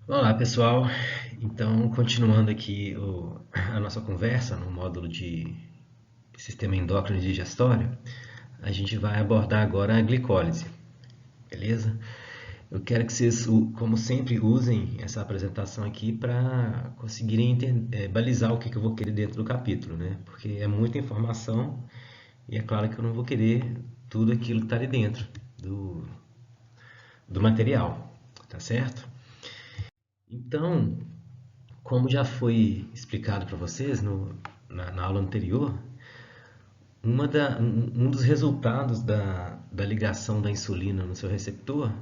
Olá, pessoal. Então, continuando aqui a nossa conversa no módulo de sistema endócrino digestório, a gente vai abordar agora a glicólise, beleza? Eu quero que vocês, como sempre, usem essa apresentação aqui para conseguirem balizar o que eu vou querer dentro do capítulo, né? Porque é muita informação e é claro que eu não vou querer tudo aquilo que está ali dentro do, do material, tá certo? Então, como já foi explicado para vocês na aula anterior, um dos resultados da ligação da insulina no seu receptor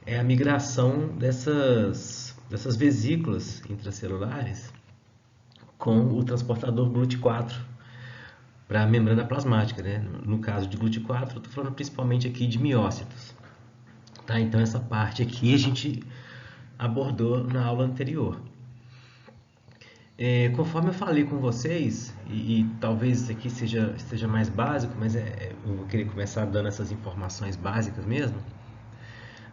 é a migração dessas vesículas intracelulares com o transportador GLUT4 para a membrana plasmática, né? No caso de GLUT4, eu estou falando principalmente aqui de miócitos. Tá? Então essa parte aqui a gente abordou na aula anterior. Conforme eu falei com vocês, e talvez isso aqui seja mais básico, mas eu vou querer começar dando essas informações básicas mesmo.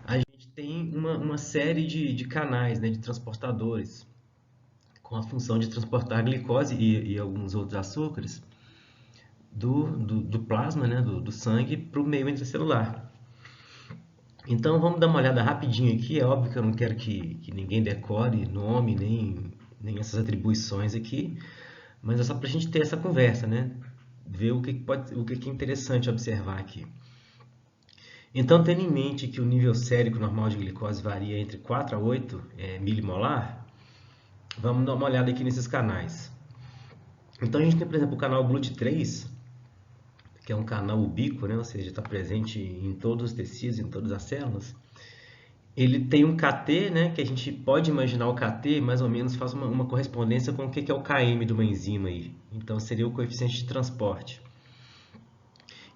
A gente tem uma série de canais, né, de transportadores, com a função de transportar a glicose e alguns outros açúcares do plasma, né, do sangue, para o meio intracelular. Então vamos dar uma olhada rapidinho aqui. É óbvio que eu não quero que ninguém decore nome nem essas atribuições aqui, mas é só para a gente ter essa conversa, né? Ver o que é interessante observar aqui. Então, tendo em mente que o nível sérico normal de glicose varia entre 4 a 8 milimolar, vamos dar uma olhada aqui nesses canais. Então, a gente tem, por exemplo, o canal GLUT3, que é um canal ubíquo, né? Ou seja, está presente em todos os tecidos, em todas as células. Ele tem um KT, né, que a gente pode imaginar o KT mais ou menos faz uma correspondência com o que é o KM de uma enzima aí. Então seria o coeficiente de transporte.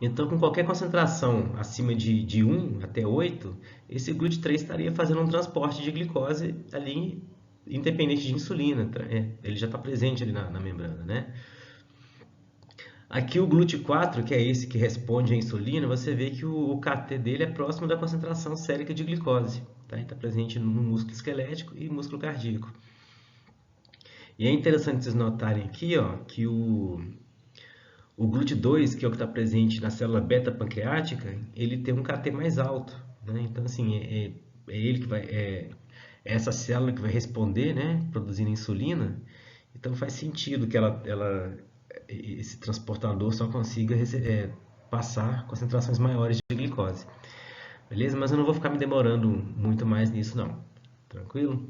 Então, com qualquer concentração acima de 1 até 8, esse GLUT3 estaria fazendo um transporte de glicose ali, independente de insulina. Ele já está presente ali na membrana, né? Aqui o GLUT4, que é esse que responde à insulina, você vê que o KT dele é próximo da concentração sérica de glicose. Tá? Ele está presente no músculo esquelético e músculo cardíaco. E é interessante vocês notarem aqui, ó, que o GLUT2, que é o que está presente na célula beta-pancreática, ele tem um KT mais alto, né? Então, assim, ele que vai, é essa célula que vai responder, né, produzindo insulina. Então, faz sentido que esse transportador só consiga passar concentrações maiores de glicose. Beleza? Mas eu não vou ficar me demorando muito mais nisso, não. Tranquilo?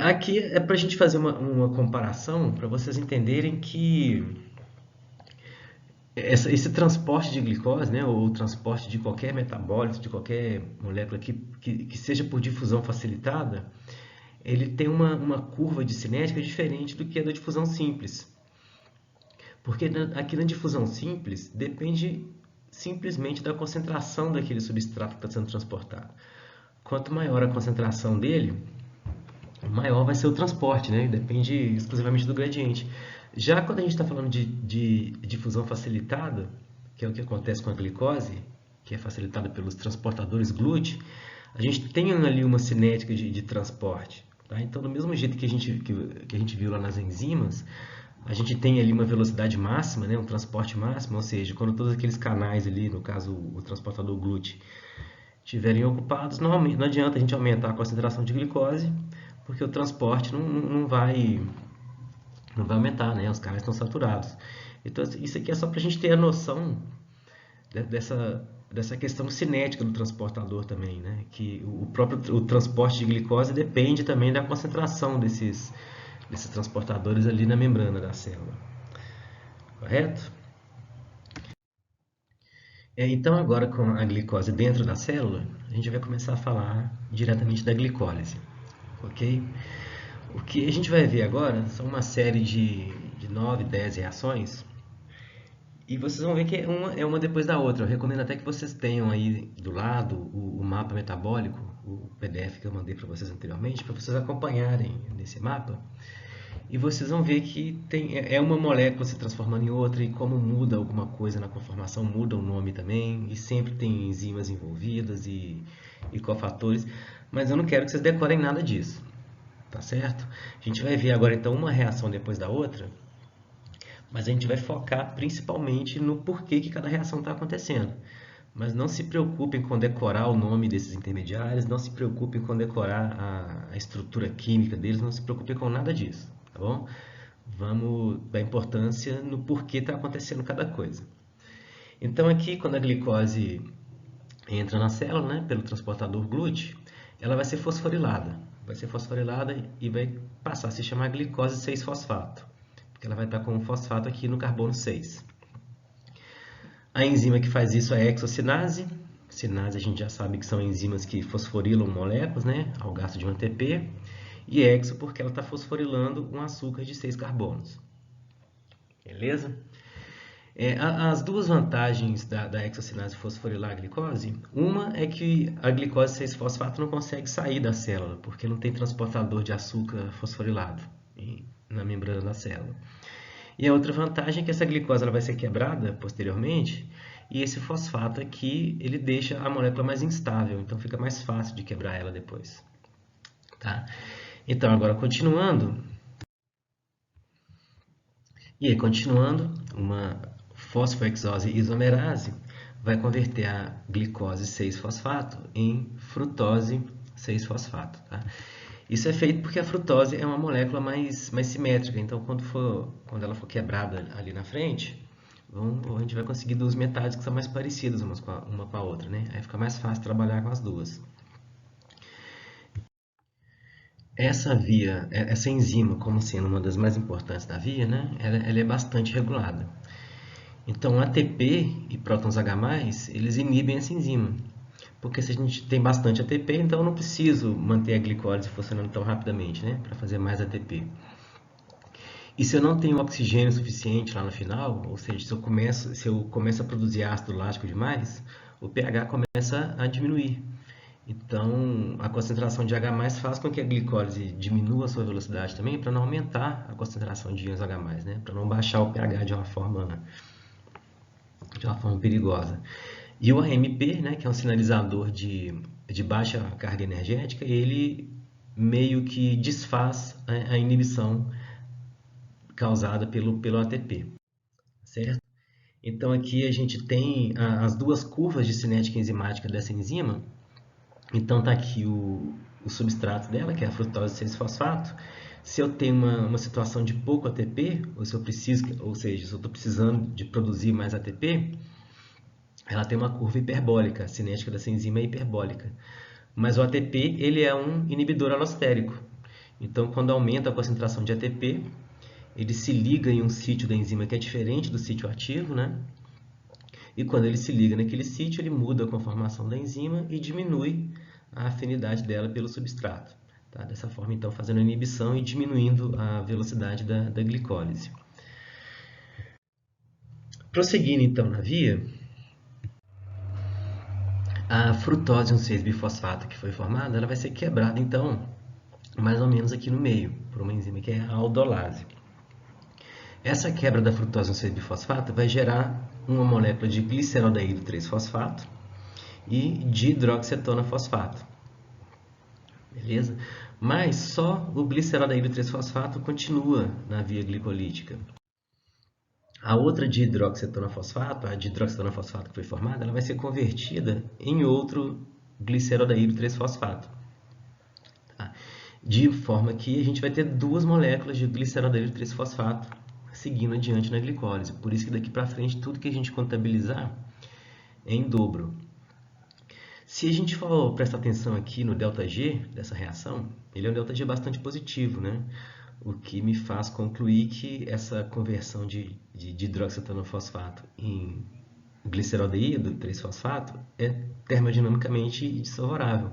Aqui é para a gente fazer uma comparação, para vocês entenderem que esse transporte de glicose, né, ou o transporte de qualquer metabólito, de qualquer molécula que seja por difusão facilitada, ele tem uma curva de cinética diferente do que a da difusão simples. Porque aqui na difusão simples depende simplesmente da concentração daquele substrato que está sendo transportado. Quanto maior a concentração dele, maior vai ser o transporte, né? Depende exclusivamente do gradiente. Já quando a gente está falando de difusão facilitada, que é o que acontece com a glicose, que é facilitada pelos transportadores GLUT, a gente tem ali uma cinética de transporte. Tá? Então, do mesmo jeito que a gente viu lá nas enzimas, a gente tem ali uma velocidade máxima, né? Um transporte máximo, ou seja, quando todos aqueles canais ali, no caso o transportador GLUT, estiverem ocupados, não adianta a gente aumentar a concentração de glicose, porque o transporte não vai aumentar, né? Os canais estão saturados. Então, isso aqui é só para a gente ter a noção dessa questão cinética do transportador também, né? Que o transporte de glicose depende também da concentração desses transportadores ali na membrana da célula. Correto? Então, agora com a glicose dentro da célula, a gente vai começar a falar diretamente da glicólise. Ok? O que a gente vai ver agora são uma série de 9, 10 reações. E vocês vão ver que é uma depois da outra. Eu recomendo até que vocês tenham aí do lado o mapa metabólico, o PDF que eu mandei para vocês anteriormente, para vocês acompanharem nesse mapa e vocês vão ver que é uma molécula se transformando em outra, e como muda alguma coisa na conformação, muda o nome também, e sempre tem enzimas envolvidas e cofatores, mas eu não quero que vocês decorem nada disso, tá certo? A gente vai ver agora então uma reação depois da outra, mas a gente vai focar principalmente no porquê que cada reação está acontecendo. Mas não se preocupem com decorar o nome desses intermediários, não se preocupem com decorar a estrutura química deles, não se preocupem com nada disso, tá bom? Vamos dar importância no porquê está acontecendo cada coisa. Então aqui, quando a glicose entra na célula, né, pelo transportador GLUT, ela vai ser fosforilada. Vai ser fosforilada e vai passar a se chamar glicose 6-fosfato, porque ela vai estar com um fosfato aqui no carbono 6. A enzima que faz isso é a hexocinase. Cinase a gente já sabe que são enzimas que fosforilam moléculas, né, ao gasto de um ATP. E hexo porque ela está fosforilando um açúcar de 6 carbonos. Beleza? As duas vantagens da hexocinase fosforilar a glicose, uma é que a glicose 6-fosfato não consegue sair da célula, porque não tem transportador de açúcar fosforilado na membrana da célula. E a outra vantagem é que essa glicose ela vai ser quebrada posteriormente, e esse fosfato aqui ele deixa a molécula mais instável, então fica mais fácil de quebrar ela depois. Tá? Então, agora continuando. E aí, continuando, uma fosfohexose isomerase vai converter a glicose 6-fosfato em frutose 6-fosfato. Tá? Isso é feito porque a frutose é uma molécula mais simétrica, então quando ela for quebrada ali na frente, a gente vai conseguir duas metades que são mais parecidas uma com a outra, né? Aí fica mais fácil trabalhar com as duas. Essa enzima, como sendo uma das mais importantes da via, né? Ela é bastante regulada. Então, ATP e prótons H+, eles inibem essa enzima. Porque se a gente tem bastante ATP, então eu não preciso manter a glicólise funcionando tão rapidamente, né? Para fazer mais ATP. E se eu não tenho oxigênio suficiente lá no final, ou seja, se eu começo a produzir ácido lático demais, o pH começa a diminuir. Então, a concentração de H+ faz com que a glicólise diminua a sua velocidade também, para não aumentar a concentração de íons H+, né? Para não baixar o pH de uma forma perigosa. E o AMP, né, que é um sinalizador de baixa carga energética, ele meio que desfaz a inibição causada pelo ATP, certo? Então aqui a gente tem as duas curvas de cinética enzimática dessa enzima. Então está aqui o substrato dela, que é a frutose 6-fosfato. Se eu tenho uma situação de pouco ATP, ou se eu estou precisando de produzir mais ATP, ela tem uma curva hiperbólica, a cinética dessa enzima é hiperbólica. Mas o ATP ele é um inibidor alostérico. Então, quando aumenta a concentração de ATP, ele se liga em um sítio da enzima que é diferente do sítio ativo, né? E quando ele se liga naquele sítio, ele muda a conformação da enzima e diminui a afinidade dela pelo substrato. Tá? Dessa forma, então, fazendo a inibição e diminuindo a velocidade da glicólise. Prosseguindo, então, na via, a frutose 1,6-bifosfato que foi formada, ela vai ser quebrada, então, mais ou menos aqui no meio, por uma enzima que é a aldolase. Essa quebra da frutose 1,6-bifosfato vai gerar uma molécula de gliceraldeído 3-fosfato e de hidroxetona fosfato. Beleza? Mas só o gliceraldeído 3-fosfato continua na via glicolítica. A outra dihidroxetona fosfato, a dihidroxetona fosfato que foi formada, ela vai ser convertida em outro gliceraldeído 3-fosfato. Tá? De forma que a gente vai ter duas moléculas de gliceraldeído 3-fosfato seguindo adiante na glicólise. Por isso que daqui para frente tudo que a gente contabilizar é em dobro. Se a gente for prestar atenção aqui no ΔG dessa reação, ele é um ΔG bastante positivo, né? O que me faz concluir que essa conversão de hidroxetona fosfato em gliceraldeído 3-fosfato é termodinamicamente desfavorável.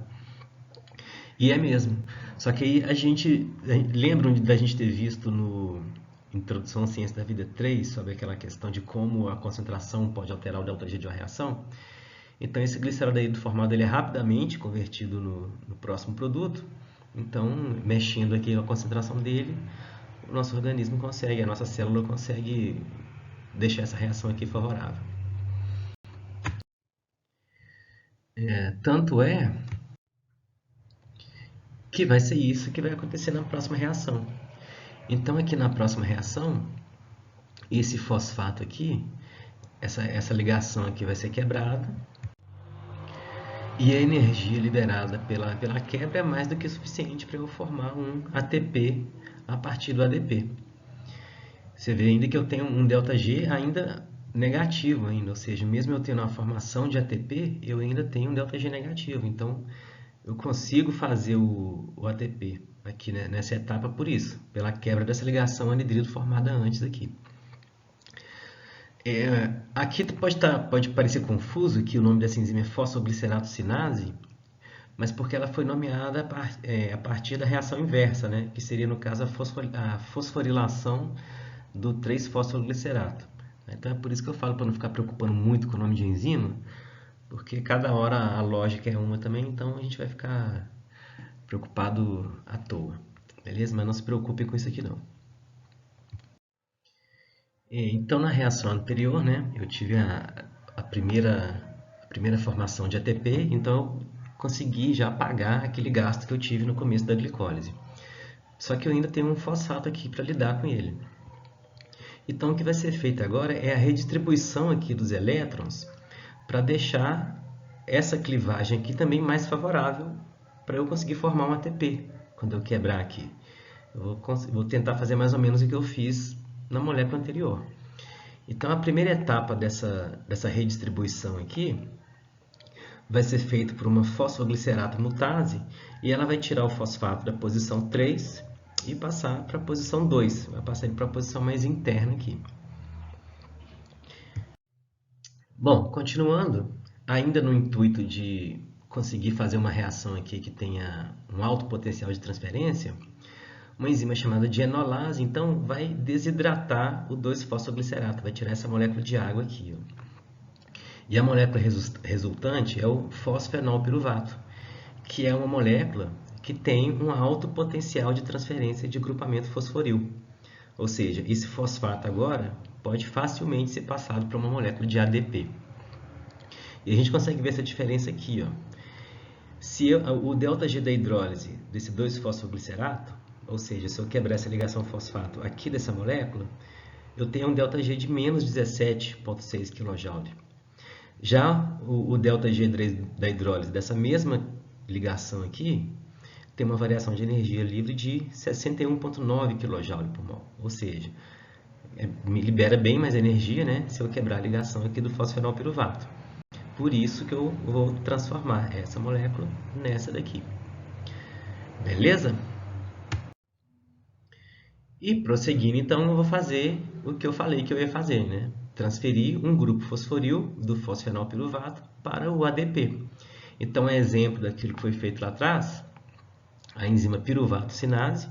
E é mesmo. Só que aí lembram da gente ter visto no Introdução à Ciência da Vida 3 sobre aquela questão de como a concentração pode alterar o ΔG de uma reação? Então esse gliceraldeído formado ele é rapidamente convertido no próximo produto. Então, mexendo aqui a concentração dele, o nosso organismo consegue, a nossa célula consegue deixar essa reação aqui favorável. Tanto é que vai ser isso que vai acontecer na próxima reação. Então, aqui na próxima reação, esse fosfato aqui, essa ligação aqui vai ser quebrada, e a energia liberada pela quebra é mais do que suficiente para eu formar um ATP a partir do ADP. Você vê ainda que eu tenho um ΔG ainda negativo ainda, ou seja, mesmo eu tendo uma formação de ATP, eu ainda tenho um ΔG negativo. Então, eu consigo fazer o ATP aqui, né, nessa etapa por isso, pela quebra dessa ligação anidrido formada antes aqui. Aqui pode parecer confuso que o nome dessa enzima é fosfoglicerado cinase, mas porque ela foi nomeada a partir da reação inversa, né? Que seria, no caso, a fosforilação do 3-fosfoglicerato. Então é por isso que eu falo, para não ficar preocupando muito com o nome de enzima, porque cada hora a lógica é uma também, então a gente vai ficar preocupado à toa. Beleza? Mas não se preocupe com isso aqui não. Então, na reação anterior, né, eu tive a primeira formação de ATP, então eu consegui já pagar aquele gasto que eu tive no começo da glicólise. Só que eu ainda tenho um fosfato aqui para lidar com ele. Então, o que vai ser feito agora é a redistribuição aqui dos elétrons para deixar essa clivagem aqui também mais favorável para eu conseguir formar um ATP quando eu quebrar aqui. Eu vou tentar fazer mais ou menos o que eu fiz na molécula anterior. Então, a primeira etapa dessa redistribuição aqui vai ser feita por uma fosfoglicerato mutase e ela vai tirar o fosfato da posição 3 e passar para a posição 2. Vai passar para a posição mais interna aqui. Bom, continuando, ainda no intuito de conseguir fazer uma reação aqui que tenha um alto potencial de transferência, uma enzima chamada de enolase, então, vai desidratar o 2-fosfoglicerato, vai tirar essa molécula de água aqui. Ó. E a molécula resultante é o fosfenolpiruvato, que é uma molécula que tem um alto potencial de transferência de grupamento fosforil. Ou seja, esse fosfato agora pode facilmente ser passado para uma molécula de ADP. E a gente consegue ver essa diferença aqui. Ó. Se o ΔG da hidrólise desse 2-fosfoglicerato, ou seja, se eu quebrar essa ligação fosfato aqui dessa molécula, eu tenho um ΔG de menos 17,6 kJ. Já o ΔG da hidrólise dessa mesma ligação aqui tem uma variação de energia livre de 61,9 kJ por mol. Ou seja, me libera bem mais energia, né, se eu quebrar a ligação aqui do fosfenolpiruvato. Por isso que eu vou transformar essa molécula nessa daqui. Beleza? E prosseguindo, então, eu vou fazer o que eu falei que eu ia fazer, né? Transferir um grupo fosforil do fosfenolpiruvato para o ADP. Então, é exemplo daquilo que foi feito lá atrás, a enzima piruvato cinase,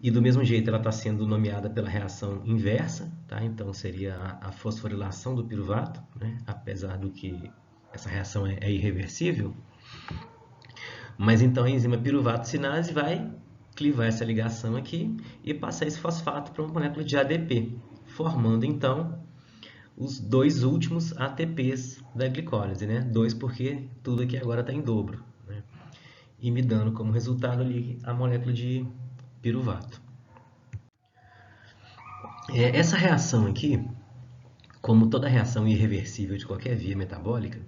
e do mesmo jeito ela está sendo nomeada pela reação inversa, tá? Então seria a fosforilação do piruvato, né? Apesar do que essa reação é irreversível. Mas então a enzima piruvato cinase vai clivar essa ligação aqui e passar esse fosfato para uma molécula de ADP, formando então os dois últimos ATPs da glicólise, né? 2 porque tudo aqui agora está em dobro, né? E me dando como resultado ali a molécula de piruvato. Essa reação aqui, como toda reação irreversível de qualquer via metabólica,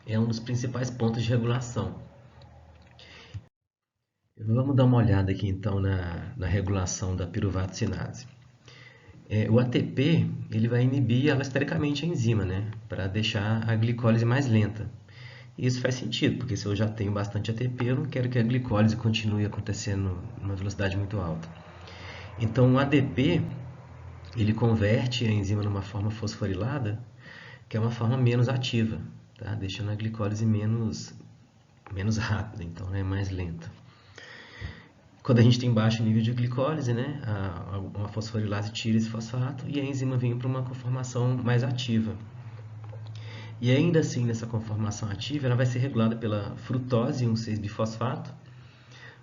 é um dos principais pontos de regulação. Vamos dar uma olhada aqui então na regulação da piruvato cinase. O ATP ele vai inibir alostericamente a enzima, né, para deixar a glicólise mais lenta. E isso faz sentido, porque se eu já tenho bastante ATP, eu não quero que a glicólise continue acontecendo numa velocidade muito alta. Então o ADP ele converte a enzima numa forma fosforilada, que é uma forma menos ativa, tá? Deixando a glicólise menos rápida, então é mais lenta. Quando a gente tem baixo nível de glicólise, né, uma fosforilase tira esse fosfato e a enzima vem para uma conformação mais ativa. E ainda assim, nessa conformação ativa, ela vai ser regulada pela frutose 1,6-bifosfato,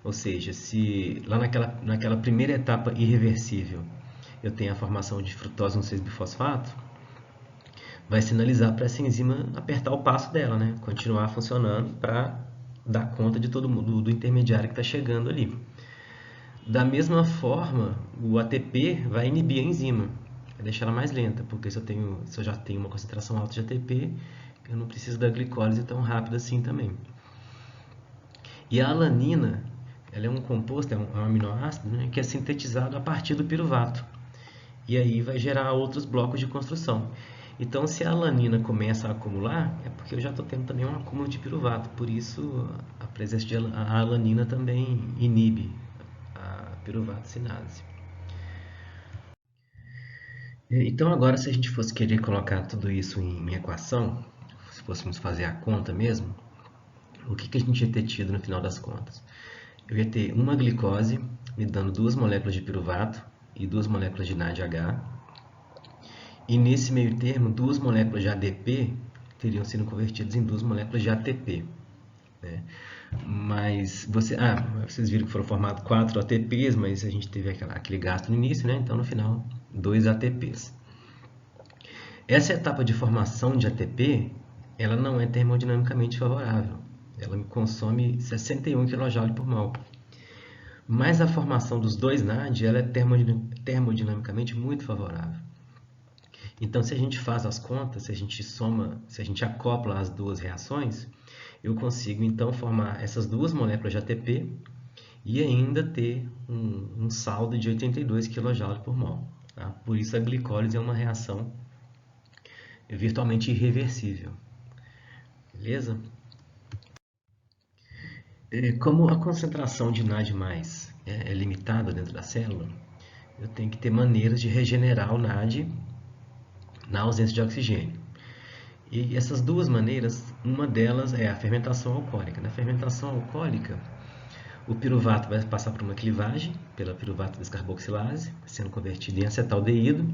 Ou seja, se lá naquela primeira etapa irreversível eu tenho a formação de frutose no 6-bifosfato, vai sinalizar para essa enzima apertar o passo dela, né? Continuar funcionando para dar conta de todo mundo, do intermediário que está chegando ali. Da mesma forma, o ATP vai inibir a enzima, vai deixar ela mais lenta, porque se eu já tenho uma concentração alta de ATP, eu não preciso da glicólise tão rápida assim também. E a alanina, ela é um composto, é um aminoácido, né, que é sintetizado a partir do piruvato. E aí vai gerar outros blocos de construção. Então, se a alanina começa a acumular, é porque eu já estou tendo também um acúmulo de piruvato. Por isso, a presença de a alanina também inibe a piruvato sinase. Então, agora, se a gente fosse querer colocar tudo isso em equação, se fôssemos fazer a conta mesmo, o que a gente ia ter tido no final das contas? Eu ia ter uma glicose me dando 2 moléculas de piruvato e 2 moléculas de NADH. E nesse meio termo, 2 moléculas de ADP teriam sido convertidas em 2 moléculas de ATP. Né? Mas vocês viram que foram formados 4 ATPs, mas a gente teve aquele gasto no início, né? Então no final 2 ATPs. Essa etapa de formação de ATP, ela não é termodinamicamente favorável. Ela me consome 61 kJ por mol. Mas a formação dos 2 NAD ela é termodinamicamente muito favorável. Então, se a gente faz as contas, se a gente soma, se a gente acopla as duas reações, eu consigo então formar essas 2 moléculas de ATP e ainda ter um saldo de 82 kJ por mol. Tá? Por isso a glicólise é uma reação virtualmente irreversível. Beleza? Como a concentração de NAD+, é limitada dentro da célula, eu tenho que ter maneiras de regenerar o NAD na ausência de oxigênio. E essas duas maneiras, uma delas é a fermentação alcoólica. Na fermentação alcoólica, o piruvato vai passar por uma clivagem pela piruvato descarboxilase, sendo convertido em acetaldeído.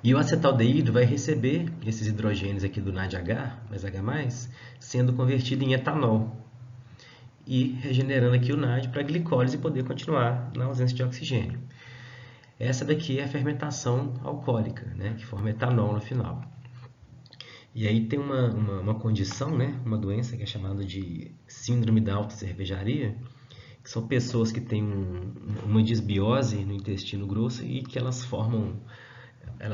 E o acetaldeído vai receber esses hidrogênios aqui do NADH, mais H+, sendo convertido em etanol e regenerando aqui o NAD para a glicólise poder continuar na ausência de oxigênio. Essa daqui é a fermentação alcoólica, né, que forma etanol no final. E aí tem uma condição, né, uma doença que é chamada de síndrome da alta cervejaria, que são pessoas que têm uma disbiose no intestino grosso e que elas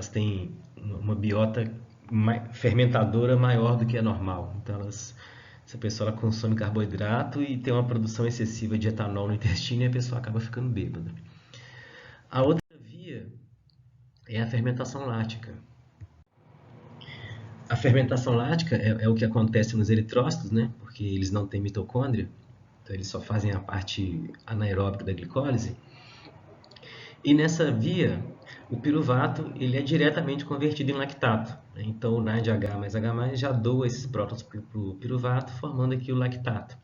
têm uma biota fermentadora maior do que a normal. Então, essa pessoa ela consome carboidrato e tem uma produção excessiva de etanol no intestino e a pessoa acaba ficando bêbada. A outra via é a fermentação lática. A fermentação lática é o que acontece nos eritrócitos, né? Porque eles não têm mitocôndria, então eles só fazem a parte anaeróbica da glicólise. E nessa via, o piruvato ele é diretamente convertido em lactato. Né? Então o NADH mais H+, já doa esses prótons para o piruvato, formando aqui o lactato.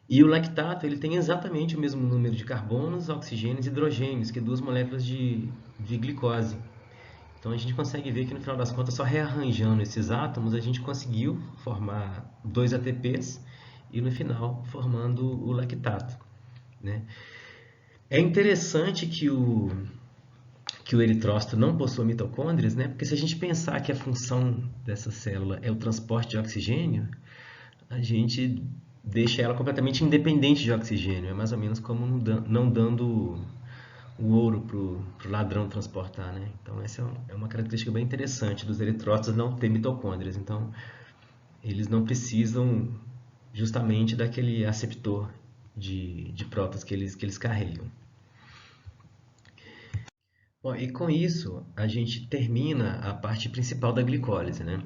E o lactato ele tem exatamente o mesmo número de carbonos, oxigênios e hidrogênios que 2 moléculas de glicose. Então a gente consegue ver que no final das contas, só rearranjando esses átomos, a gente conseguiu formar 2 ATPs e no final formando o lactato. Né? É interessante que o eritrócito não possua mitocôndrias, né? Porque se a gente pensar que a função dessa célula é o transporte de oxigênio, a gente deixa ela completamente independente de oxigênio. É mais ou menos como não dando o ouro para o ladrão transportar, né? Então essa é uma característica bem interessante dos eritrócitos não ter mitocôndrias. Então eles não precisam justamente daquele aceptor de prótons que eles carregam. Bom, e com isso a gente termina a parte principal da glicólise, né?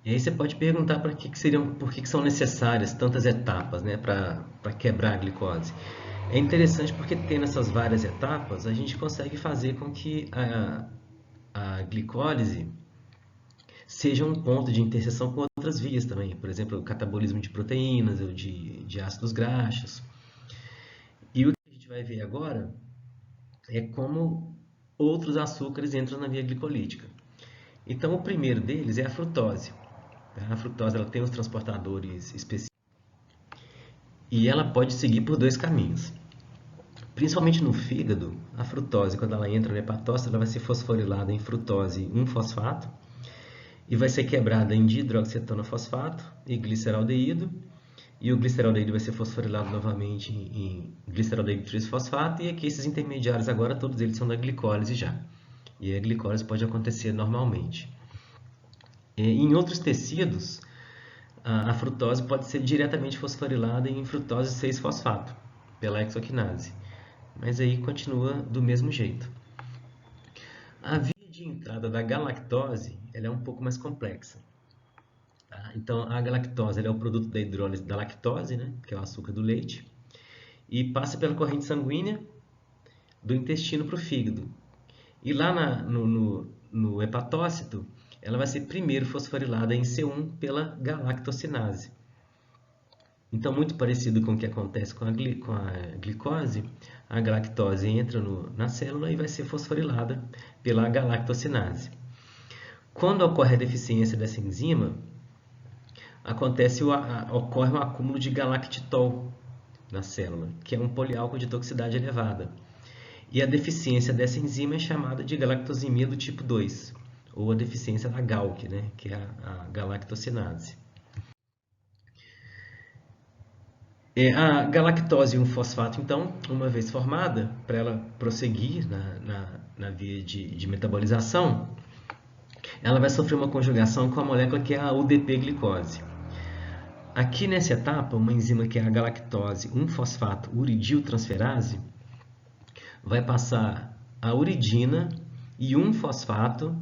E aí você pode perguntar por que são necessárias tantas etapas, né, para quebrar a glicose. É interessante porque tendo essas várias etapas, a gente consegue fazer com que a glicólise seja um ponto de interseção com outras vias também. Por exemplo, o catabolismo de proteínas ou de ácidos graxos. E o que a gente vai ver agora é como outros açúcares entram na via glicolítica. Então, o primeiro deles é a frutose. A frutose ela tem os transportadores específicos. E ela pode seguir por dois caminhos. Principalmente no fígado, a frutose, quando ela entra na hepatócito, ela vai ser fosforilada em frutose 1-fosfato e vai ser quebrada em dihidroxicetano-fosfato e gliceraldeído. E o gliceraldeído vai ser fosforilado novamente em gliceraldeído 3-fosfato. E aqui esses intermediários agora, todos eles são da glicólise já. E a glicólise pode acontecer normalmente. Em outros tecidos, a frutose pode ser diretamente fosforilada em frutose 6-fosfato, pela hexoquinase. Mas aí continua do mesmo jeito. A via de entrada da galactose ela é um pouco mais complexa. Tá? Então, a galactose ela é o produto da hidrólise da lactose, né, que é o açúcar do leite, e passa pela corrente sanguínea do intestino para o fígado. E lá no hepatócito, ela vai ser primeiro fosforilada em C1 pela galactosinase. Então, muito parecido com o que acontece com a glicose, a galactose entra na célula e vai ser fosforilada pela galactosinase. Quando ocorre a deficiência dessa enzima, ocorre um acúmulo de galactitol na célula, que é um poliálcool de toxicidade elevada. E a deficiência dessa enzima é chamada de galactosemia do tipo 2, ou a deficiência da GALC, né, que é a galactosinase. A galactose 1-fosfato, então, uma vez formada, para ela prosseguir na via de metabolização, ela vai sofrer uma conjugação com a molécula que é a UDP-glicose. Aqui nessa etapa, uma enzima que é a galactose 1-fosfato uridiltransferase vai passar a uridina e 1-fosfato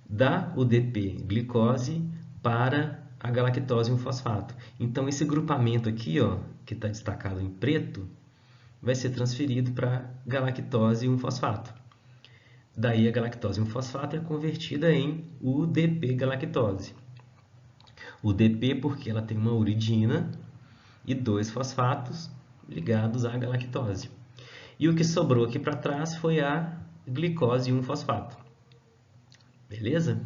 da UDP-glicose para a galactose 1-fosfato. Então, esse grupamento aqui, ó, que está destacado em preto, vai ser transferido para galactose 1-fosfato. Daí a galactose 1-fosfato é convertida em UDP-galactose. UDP porque ela tem uma uridina e 2 fosfatos ligados à galactose. E o que sobrou aqui para trás foi a glicose 1-fosfato. Beleza?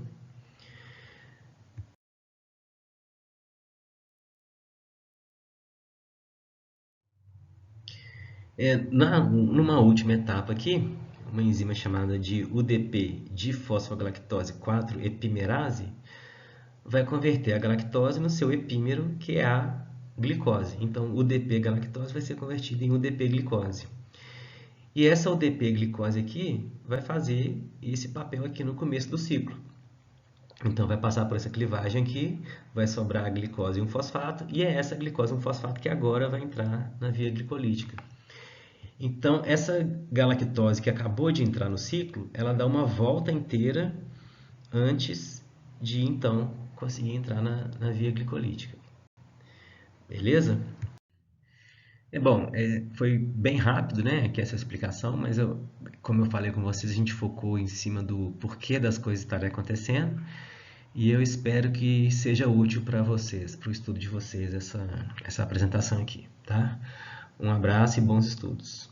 Numa última etapa aqui, uma enzima chamada de UDP difosfogalactose 4 epimerase vai converter a galactose no seu epímero, que é a glicose. Então, UDP-galactose vai ser convertida em UDP-glicose. E essa UDP-glicose aqui vai fazer esse papel aqui no começo do ciclo. Então, vai passar por essa clivagem aqui, vai sobrar a glicose 1-fosfato, e é essa glicose 1-fosfato que agora vai entrar na via glicolítica. Então, essa galactose que acabou de entrar no ciclo, ela dá uma volta inteira antes de, então, conseguir entrar na via glicolítica. Beleza? Foi bem rápido, né, aqui essa explicação, mas como eu falei com vocês, a gente focou em cima do porquê das coisas estarem acontecendo, e eu espero que seja útil para vocês, para o estudo de vocês, essa apresentação aqui, tá? Um abraço e bons estudos.